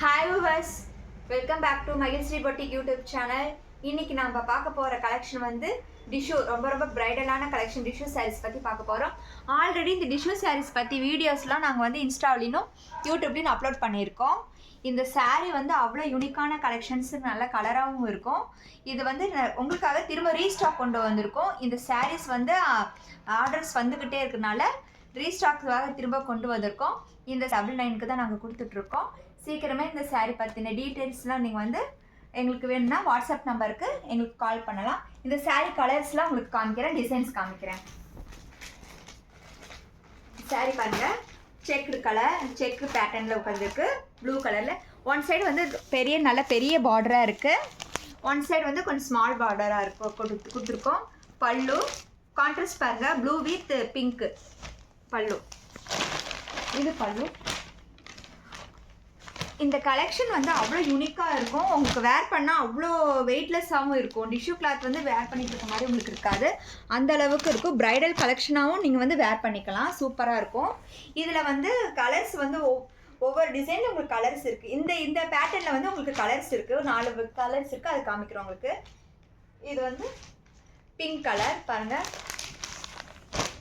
Hi viewers, welcome back to Mahilsri Boutique YouTube channel. இன்னைக்கு நாம பார்க்க போற கலெக்ஷன் வந்து டிஷ்யூ ரொம்ப பிரைடலான கலெக்ஷன் டிஷ்யூ சாரீஸ் பத்தி பார்க்க போறோம். ஆல்ரெடி இந்த டிஷ்யூ சாரீஸ் பத்தி வீடியோஸ்லாம் நாங்க வந்து இன்ஸ்டாலயும் யூடியூப்லயும் அப்லோட் பண்ணியிருக்கோம். இந்த saree வந்து அவ்வளோ யூனிக்கான கலெக்ஷன்ஸ் நல்ல கலராகவும் இருக்கும். இது வந்து உங்களுக்காக திரும்ப ரீஸ்டாக் கொண்டு வந்திருக்கோம். இந்த sarees வந்து ஆர்டர்ஸ் வந்துகிட்டே இருக்கனால ரீஸ்டாக்காக திரும்ப கொண்டு வந்திருக்கோம். இந்த 99க்கு தான் நாங்கள் கொடுத்துட்ருக்கோம். சீக்கிரமே இந்த saree பற்றின டீட்டெயில்ஸ்லாம் நீங்கள் வந்து எங்களுக்கு வேணும்னா வாட்ஸ்அப் நம்பருக்கு எங்களுக்கு கால் பண்ணலாம். இந்த saree கலர்ஸ்லாம் உங்களுக்கு காமிக்கிறேன், டிசைன்ஸ் காமிக்கிறேன். saree பாருங்க, செக்குடு கலர், செக்கு பேட்டர்னில் உட்காந்துருக்கு, ப்ளூ கலரில். ஒன் சைடு வந்து நல்ல பெரிய பார்டராக இருக்குது, ஒன் சைடு வந்து கொஞ்சம் ஸ்மால் பார்டராக இருக்கும் கொடுத்துருக்கோம். பல்லு கான்ட்ராஸ்ட் பாருங்கள், ப்ளூ வித் பிங்க்கு பல்லு. இது பல்லு. இந்த கலெக்ஷன் வந்து அவ்வளோ யூனிக்காக இருக்கும். உங்களுக்கு வேர் பண்ணால் அவ்வளோ வெயிட்லெஸ்ஸாகவும் இருக்கும். டிஷ்யூ கிளாத் வந்து வேர் பண்ணிட்டு இருக்க மாதிரி உங்களுக்கு இருக்காது, அந்த அளவுக்கு இருக்கும். ப்ரைடல் கலெக்ஷனாகவும் நீங்கள் வந்து வேர் பண்ணிக்கலாம், சூப்பராக இருக்கும். இதில் வந்து கலர்ஸ் வந்து ஒவ்வொரு டிசைனில் உங்களுக்கு கலர்ஸ் இருக்குது. இந்த பேட்டர்னில் வந்து உங்களுக்கு கலர்ஸ் இருக்குது, 4 கலர்ஸ் இருக்குது, அது காமிக்கிறோம் உங்களுக்கு. இது வந்து பிங்க் கலர் பாருங்கள்,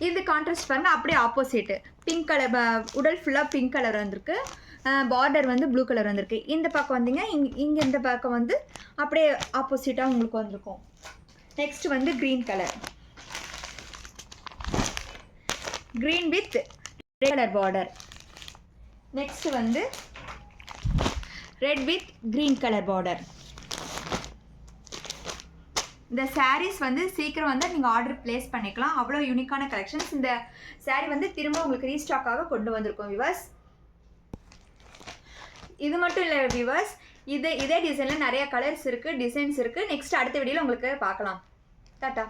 இது கான்ட்ராஸ்ட் பாருங்கள், அப்படியே ஆப்போசிட்டு பிங்க் கலர், உடல் ஃபுல்லாக பிங்க் கலர் வந்திருக்கு, பார்டர் வந்து ப்ளூ கலர் வந்திருக்கு. இந்த பக்கம் வந்தீங்க, இங்கே இந்த பக்கம் வந்து அப்படியே ஆப்போசிட்டாக உங்களுக்கு வந்திருக்கும். நெக்ஸ்ட் வந்து green colour, green with red colour border. Next வந்து red with green colour border. இந்த சாரீஸ் வந்து சீக்கிரம் வந்து நீங்கள் ஆர்டர் பிளேஸ் பண்ணிக்கலாம், அவ்வளோ யூனிக்கான கலெக்ஷன்ஸ். இந்த saree வந்து திரும்ப உங்களுக்கு ரீஸ்டாக்காக கொண்டு வந்திருக்கோம் வியூவர்ஸ். இது மட்டும் இல்லை வியூவர்ஸ், இதே டிசைனில் நிறைய கலர்ஸ் இருக்குது, டிசைன்ஸ் இருக்குது. நெக்ஸ்ட் அடுத்த வீடியோவில் உங்களுக்கு பார்க்கலாம். டாட்டா.